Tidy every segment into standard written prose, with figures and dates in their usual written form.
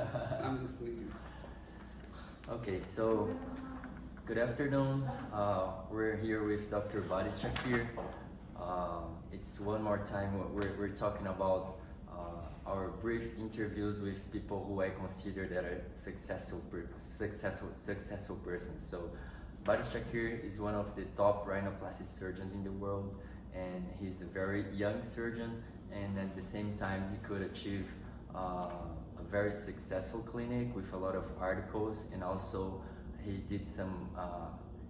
I'm listening. Okay, so good afternoon. We're here with Dr. BARIS. It's one more time we're talking about our brief interviews with people who I consider that are successful persons. So BARIS is one of the top rhinoplasty surgeons in the world, and he's a very young surgeon, and at the same time he could achieve a very successful clinic with a lot of articles, and also he did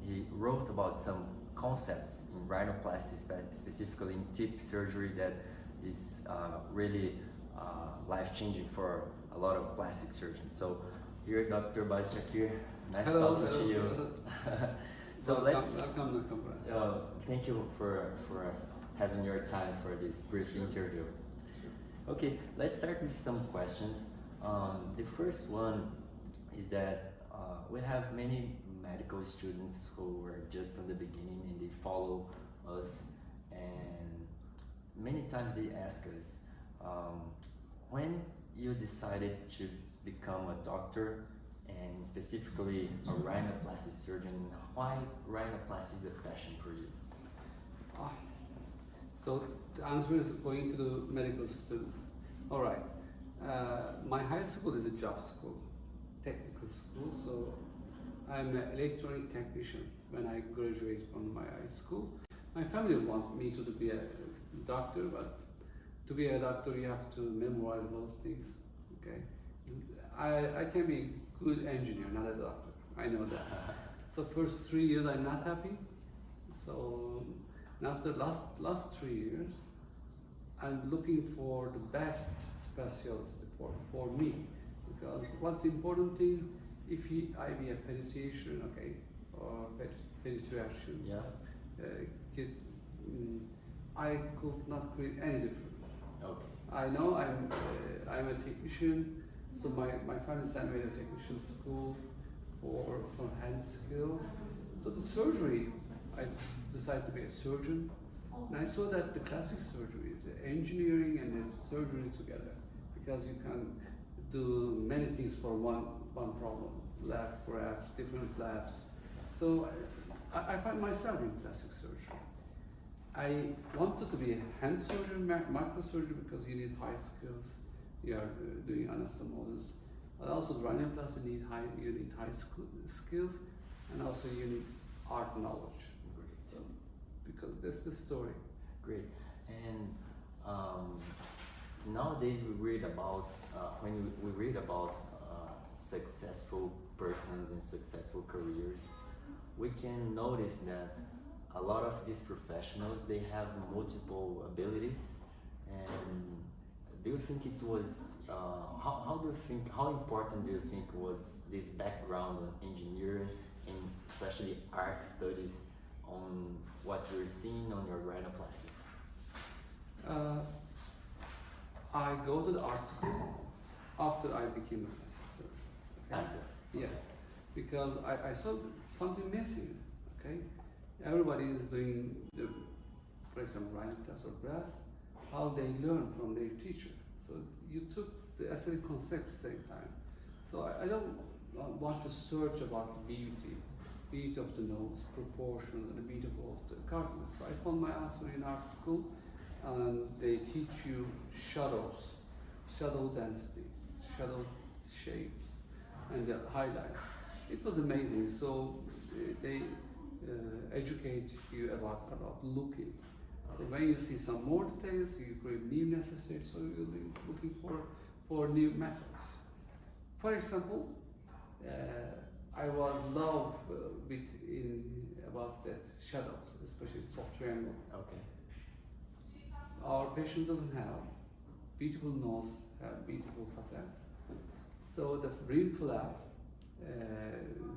he wrote about some concepts in rhinoplasty, specifically in tip surgery, that is really life-changing for a lot of plastic surgeons. So here, Dr. BARIS, nice talking to you. So welcome. Thank you for having your time for this brief interview. Okay, let's start with some questions. The first one is that we have many medical students who are just in the beginning and they follow us, and many times they ask us, when you decided to become a doctor and specifically a rhinoplasty surgeon, why rhinoplasty is a passion for you? So the answer is going to the medical students. All right. My high school is a job school, technical school, so I'm an electronic technician when I graduate from my high school. My family wants me to be a doctor, but to be a doctor you have to memorize a lot of things, okay? I can be a good engineer, not a doctor, I know that. So first 3 years I'm not happy, so after last 3 years, I'm looking for the best specialist for me, because what's the important thing, if I be a pediatrician, okay, or pediatrician, yeah, I could not create any difference. Okay. I know I'm a technician, so my family sent me to technician school for hand skills. So the surgery, I decided to be a surgeon, and I saw that the classic surgery is the engineering and the surgery together, because you can do many things for one problem, lab grafts, different labs. So I find myself in plastic surgery. I wanted to be a hand surgeon, microsurgeon, because you need high skills. You are doing anastomosis. But also rhinoplasty you need high skills, and also you need art knowledge. Great. So, because that's the story. Great. And nowadays we read about when we read about successful persons and successful careers, we can notice that a lot of these professionals, they have multiple abilities. And do you think it was how important do you think was this background on engineering and especially art studies on what you're seeing on your rhinoplasties? I go to the art school after I became a plastic surgeon. Okay? After? Yes, because I saw something missing. Okay, everybody is doing for example, rhinoplasty or breast, how they learn from their teacher. So you took the aesthetic concept at the same time. So I don't want to search about beauty of the nose, proportions, and the beauty of the cartilage. So I found my answer in art school, and they teach you shadows, shadow density, shadow shapes, and the highlights. It was amazing. So they educate you about looking. So when you see some more details, you create new necessary, so you'll be looking for new methods. For example, I was loved about that shadows, especially soft triangle. Okay. Our patient doesn't have beautiful nose, have beautiful facets. So the rim flap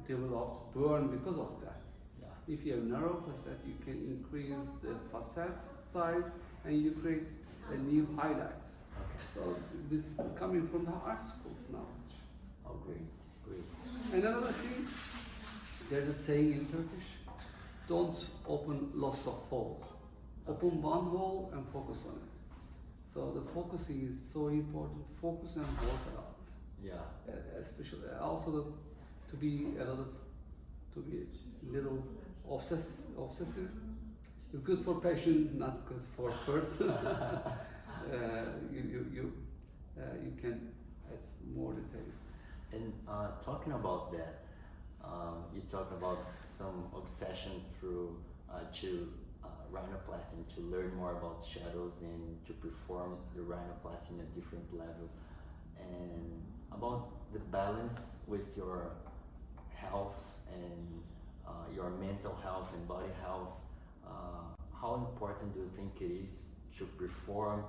develops burn because of that. Yeah. If you have narrow facet, you can increase the facet size and you create a new highlight. Okay. So this is coming from the art school knowledge. Oh, great, great. And another thing, there's a saying in Turkish, don't open lots of holes. Open one hole and focus on it. So the focusing is so important. Focus and work a lot. Yeah. Especially also to be a little obsessive. It's good for patient, not good for person. You can add more details. And talking about that, you talk about some obsession through to rhinoplasty, to learn more about shadows and to perform the rhinoplasty in a different level, and about the balance with your health and your mental health and body health. How important do you think it is to perform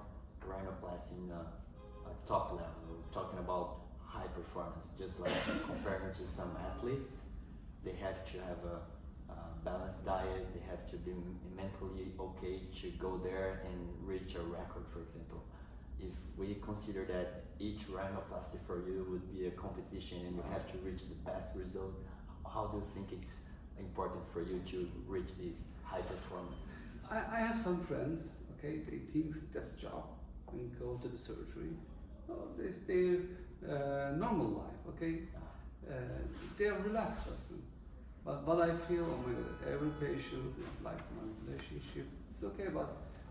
rhinoplasty in a top level? We're talking about high performance, just like comparing to some athletes. They have to have a balanced diet, they have to be mentally okay to go there and reach a record, for example. If we consider that each rhinoplasty for you would be a competition and you have to reach the best result, how do you think it's important for you to reach this high performance? I have some friends, okay, they think that's job and go to the surgery. Oh, their normal life, okay? They're a relaxed person. But I feel, oh my God, every patient is like my relationship. It's okay, but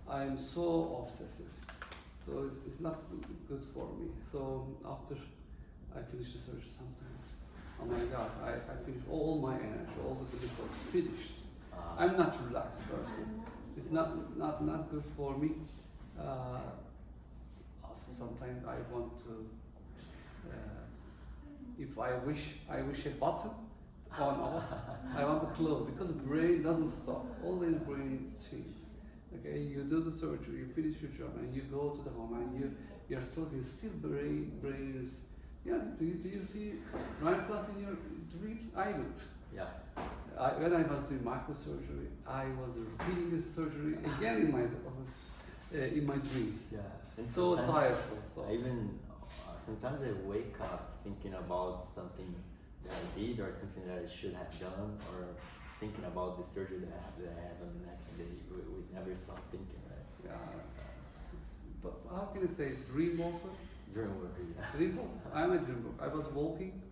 I'm so obsessive. So it's not good for me. So after I finish the surgery sometimes, oh my God, I finish all my energy, all the glucose finished. I'm not a relaxed person. It's not good for me. Also sometimes I want to, if I wish a button on off, I want to close because the brain doesn't stop. Always brain changes. Okay, you do the surgery, you finish your job, and you go to the home, and you're still brain is. Yeah, do you see rhinoplasty in your dreams? I do. Yeah. When I was doing microsurgery, I was repeating this surgery again in my dreams. Yeah. And so tired. I even sometimes I wake up thinking about something that I did or something that I should have done, or thinking about the surgery that I have on the next day. We never stop thinking, right? Yeah. But how can I say dream walker? Dream worker, yeah. Dream walker. I'm a dream walker. I was walking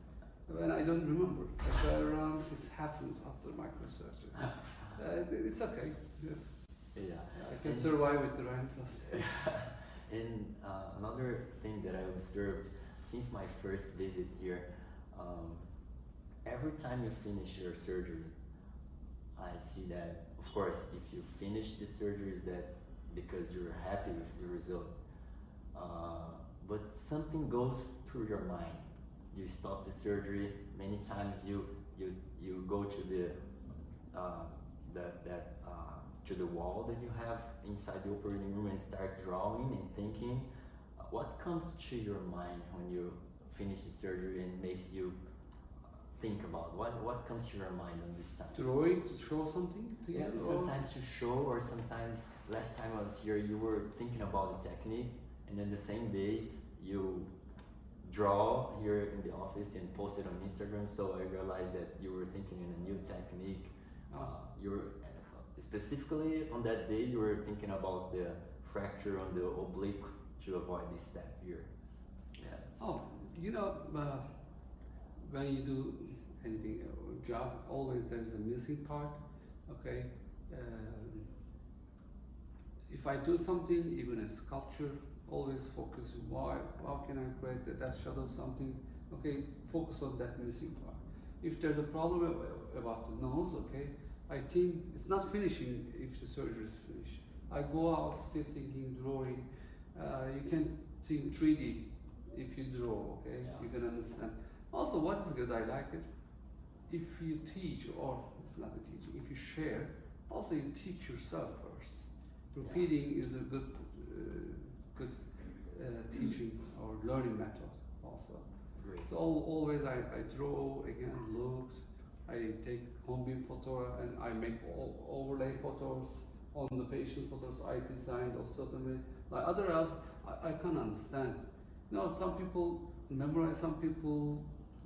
when I don't remember. If I run, it happens after microsurgery. It's okay. Yeah. I can survive with the rhinoplasty. And another thing that I observed since my first visit here, every time you finish your surgery, I see that, of course, if you finish the surgery, is that because you're happy with the result. But something goes through your mind. You stop the surgery. Many times you go to to the wall that you have inside the operating room and start drawing and thinking. What comes to your mind when you finish the surgery and makes you think about what comes to your mind on this time? Drawing to show something to you? Yeah, sometimes to show, or sometimes last time I was here you were thinking about the technique, and then the same day you draw here in the office and post it on Instagram, so I realized that you were thinking in a new technique. You were specifically on that day you were thinking about the fracture on the oblique to avoid this step here. Yeah. Oh, when you do anything, job, always there is a missing part. Okay. If I do something, even a sculpture, always focus how can I create that shadow of something. Okay, focus on that missing part. If there's a problem about the nose, okay, I think it's not finishing if the surgery is finished. I go out still thinking, drawing. You can think 3D if you draw, okay? Yeah. You can understand. Also, what is good, I like it. If you teach, or it's not a teaching, if you share, also you teach yourself first. Repeating is a good teaching or learning method also. Great. So always I draw, again, looks, I take combine photo and I make overlay photos on the patient photos I designed or certainly. Like otherwise, I can't understand. Some people memorize, some people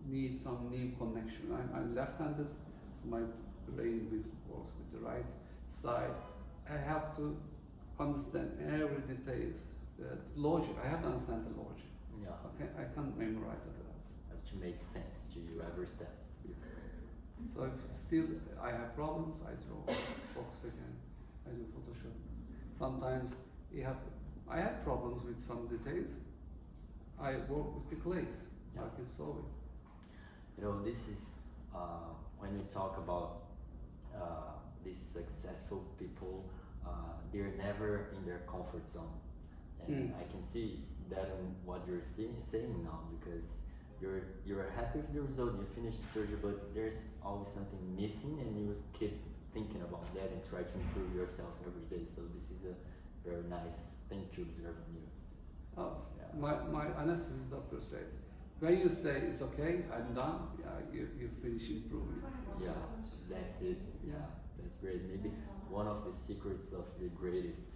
need some new connection. I'm left-handed, so my brain works with the right side. I have to understand every details, the logic. I have to understand the logic. Yeah. Okay, I can't memorize it. to make sense to you every step. So if still I have problems, I draw, focus again, I do Photoshop. Sometimes I have problems with some details, I work with the clays, Yeah. I can solve it. You know, this is when we talk about these successful people, they're never in their comfort zone, and I can see that in what you're saying now, because you're happy with the result, you finish the surgery, but there's always something missing, and you keep thinking about that and try to improve yourself every day. So this is a very nice thing to observe in you. Oh, Yeah. my anesthetist doctor said, when you say it's okay, I'm done, you finish improving. Yeah, that's it. Yeah, that's great. Maybe one of the secrets of the greatest,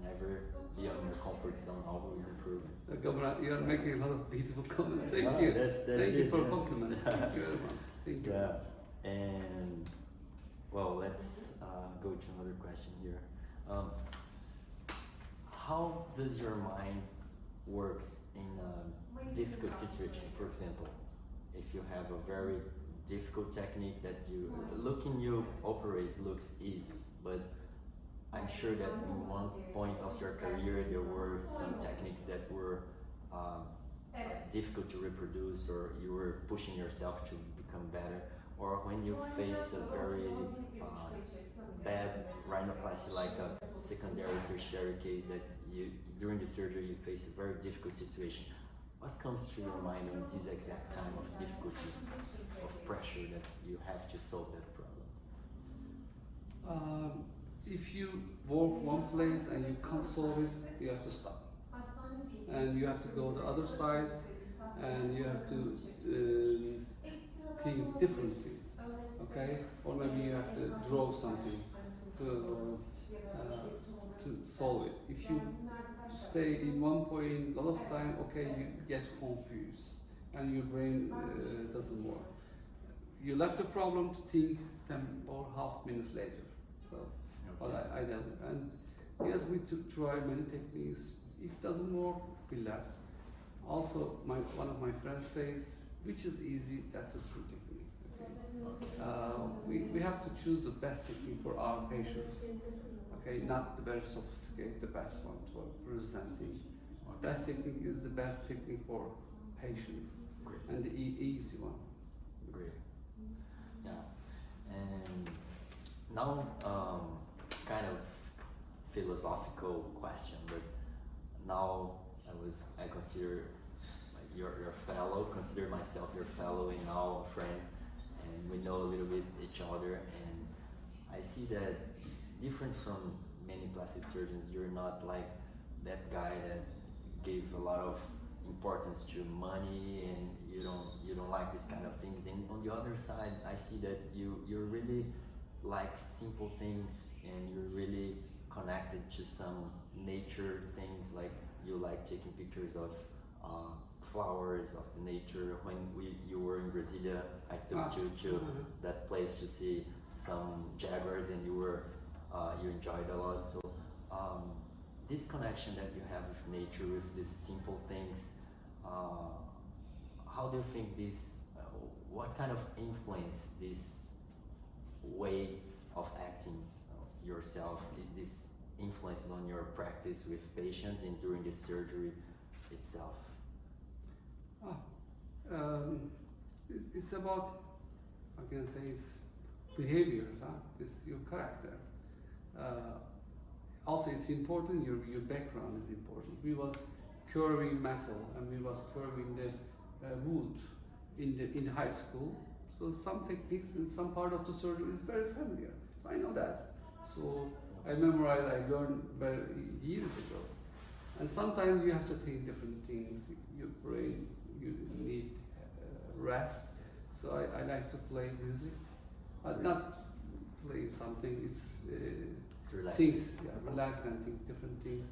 never be on your comfort zone, always improving. You are making a lot of beautiful comments. Thank Yeah, you. that's Thank you it, for yes. compliments. Thank you very much. Thank you. Yeah, and well, let's go to another question here. How does your mind works in a difficult situation? For example, if you have a very difficult technique that you operate looks easy, but I'm sure that in one point of your career there were some techniques that were difficult to reproduce, or you were pushing yourself to become better, or when you face a very bad rhinoplasty, like a secondary, tertiary case, that during the surgery you face a very difficult situation. What comes to your mind in this exact time of difficulty, of pressure, that you have to solve that problem? If you work one place and you can't solve it, you have to stop. And you have to go to other sides, and you have to think differently, okay? Or maybe you have to draw something to solve it. If you stay in one point a lot of time, okay, you get confused and your brain doesn't work. You left the problem to think 10 or half minutes later. So, but I dealt with it. And yes, we try many techniques. If it doesn't work, we left. Also, one of my friends says, which is easy, that's a true technique. Okay? We have to choose the best technique for our patients. Okay, not the very sophisticated, the best one for presenting. Best technique is the best technique for patients. Great. And the easy one. Great. Yeah. And now, kind of philosophical question, but now I consider your fellow, consider myself your fellow, and now a friend, and we know a little bit each other, and I see that different from many plastic surgeons, you're not like that guy that gave a lot of importance to money, and you don't like these kind of things. And on the other side, I see that you're really like simple things, and you're really connected to some nature things, like you like taking pictures of flowers of the nature. When you were in Brasilia, I took you to that place to see some jaguars, and you enjoyed a lot. So this connection that you have with nature, with these simple things, how do you think this, what kind of influence this way of acting of yourself, this influences on your practice with patients and during the surgery itself? It's about, I can say, it's behaviors, it's your character. Also, it's important, your background is important. We was curving metal, and we was curving the wood in the high school. So some techniques in some part of the surgery is very familiar. So I know that. So I memorized, I learned years ago. And sometimes you have to think different things. Your brain, you need rest. So I like to play music, but not play something. It's things, relax and think different things.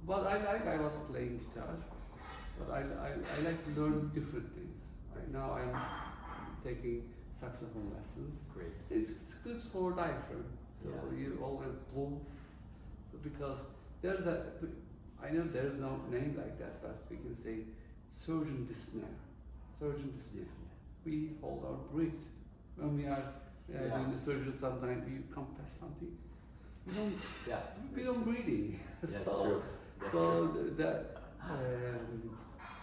But I was playing guitar, but I like to learn different things. Right now I'm taking saxophone lessons. Great. It's good for diaphragm. So you always blow. So because I know there's no name like that, but we can say surgeon dyspnea. surgeon to speak. We hold our breath when we are doing the surgery. Sometimes we confess something. We don't breathe. That's so true.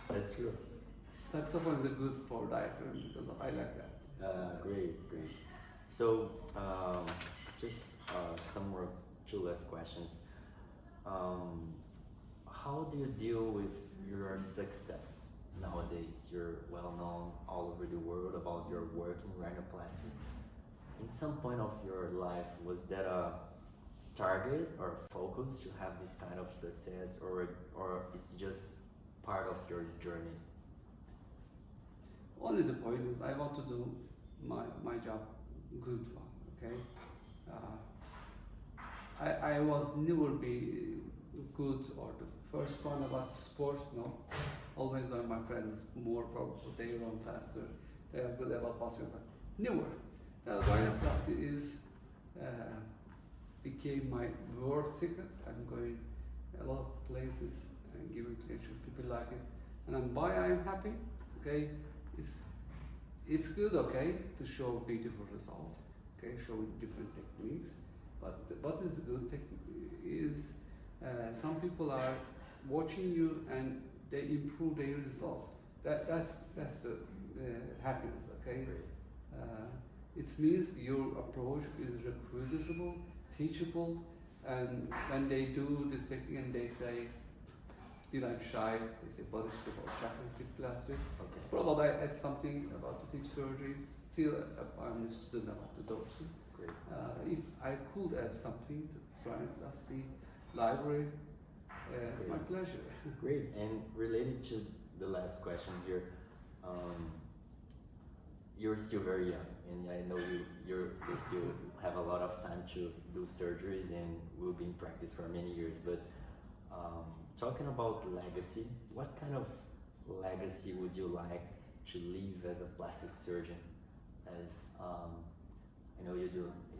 That's true. Saxophone is good for diaphragm because I like that. Great. So, just some more 2 last questions. How do you deal with your success nowadays? You're well known all over the world about your work in rhinoplasty. In some point of your life, was that a target or focus to have this kind of success, or it's just part of your journey? Only the point is I want to do my job good one, okay? I was never be good or the first one about sport, no. Always are my friends more for they run faster, they are good about basketball. Never. Rhinoplasty is became my work ticket. I'm going a lot of places and giving to nature. People like it, and why I'm happy. Okay, it's good. Okay, to show beautiful results. Okay, showing different techniques. But what is the good technique is some people are watching you and they improve their results. That's the happiness. Okay. It means your approach is reproducible, teachable, and when they do this technique and they say, still I'm shy, they say, what is about chocolate plastic? Okay. Probably I add something about the teeth surgery, still I'm a student about the dorsal. Great. If I could add something to rhinoplasty library, it's my pleasure. Great, and related to the last question here, you're still very young, and I know you still have a lot of time to do surgeries and will be in practice for many years, but talking about legacy, what kind of legacy would you like to leave as a plastic surgeon? As I know you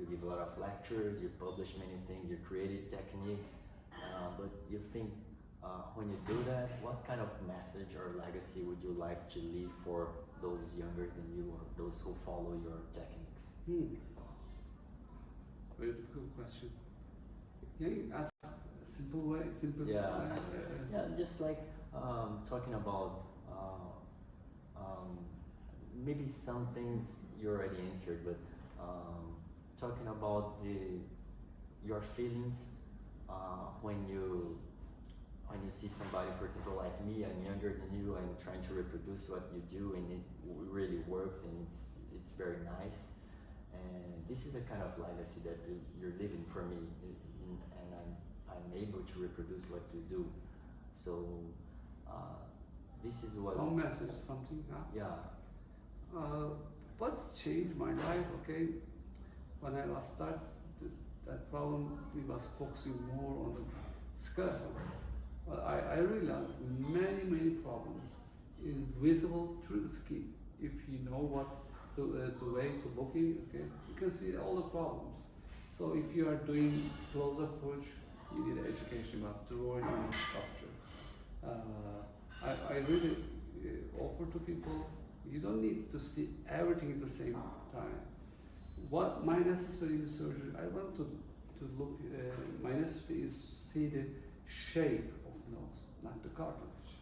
give a lot of lectures, you publish many things, you created techniques, but you think when you do that, what kind of message or legacy would you like to leave for those younger than you or those who follow your techniques? Very difficult question. Yeah, you ask a simple way, just like talking about maybe some things you already answered, but talking about your feelings when you see somebody, for example, like me, I'm younger than you, I'm trying to reproduce what you do, and it really works, and it's very nice. And this is a kind of legacy that you're living for me, and I'm able to reproduce what you do. So this is what. Some message, something. Yeah. What's changed my life? Okay, when I was started that problem, we was focusing more on the skeleton. But I realized many problems is visible through the skin. If you know what the way to looking, okay, you can see all the problems. So if you are doing close approach, you need education about drawing and structure. I really offer to people, you don't need to see everything at the same time. What my necessary in surgery, I want to look, my necessity is see the shape of nose, not the cartilage.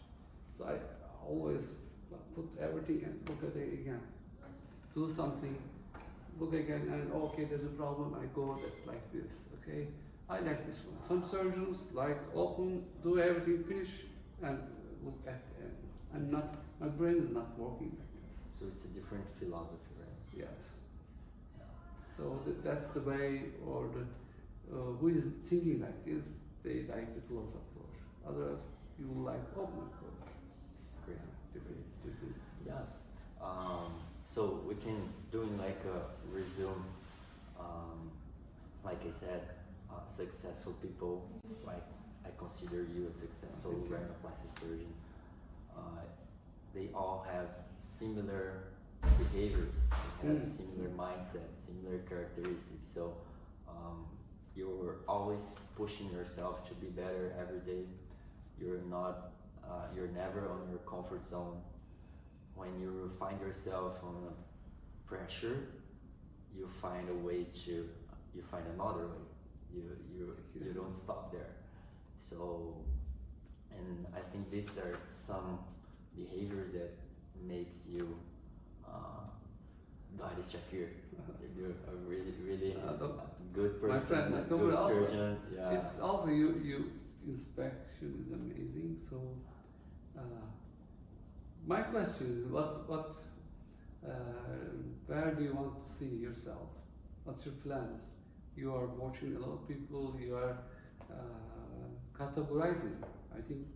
So I always put everything and look at it again. Do something, look again, and okay, there's a problem, I go like this, okay? I like this one. Some surgeons like open, do everything, finish, and look at the end. I'm not, my brain is not working like this. So it's a different philosophy, right? Yes. So that's the way, or who is thinking like this, they like the close approach. Otherwise, you will like open approach. Great. Different. Yeah. So we can doing like a resume. Like I said, successful people. Like I consider you a successful rhinoplasty surgeon. They all have similar behaviors, they have similar mindsets, similar characteristics. So you're always pushing yourself to be better every day. You're never on your comfort zone. when you find yourself on pressure, you find a way to, you find another way. You don't stop there. So, and I think these are some behaviors that makes you BARIS AKIR. You're a really good person, my friend, a good surgeon. Yeah. It's also you inspection is amazing. So my question is, where do you want to see yourself? What's your plans? You are watching a lot of people. You are categorizing. I think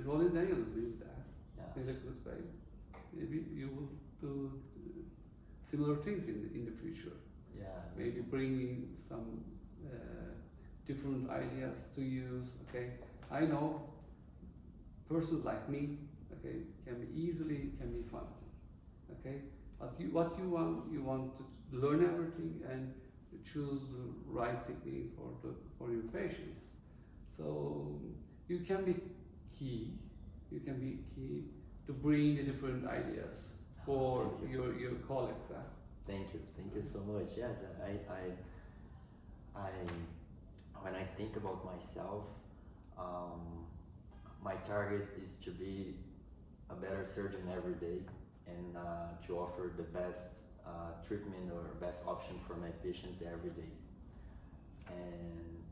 Roland Daniels did that. Yeah. In a good way. Maybe you will do similar things in the future. Yeah. Maybe bringing some different ideas to use. Okay, I know persons like me. Okay, can be fun. Okay, but what you want to learn everything and choose the right technique for your patients. So you can be key. You can be key to bring the different ideas for your colleagues. Thank you so much. Yes, I when I think about myself, my target is to be a better surgeon every day and to offer the best treatment or best option for my patients every day. And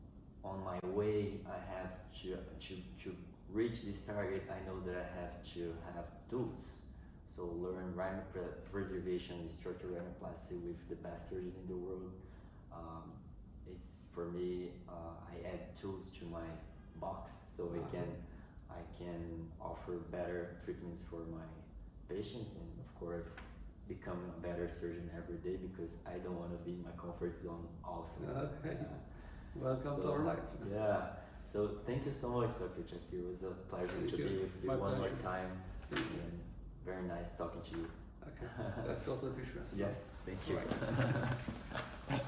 on my way, I have to reach this target. I know that I have to have tools. So learn rhinopreservation, structural rhinoplasty with the best surgeons in the world. It's for me, I add tools to my box so I can offer better treatments for my patients and of course become a better surgeon every day because I don't want to be in my comfort zone also. Okay. Welcome to our life. Yeah. So thank you so much, Dr. AKIR. It was a pleasure to be with you one more time. And very nice talking to you. Okay. Let's go to the fish restaurant. Yes, thank you. Right.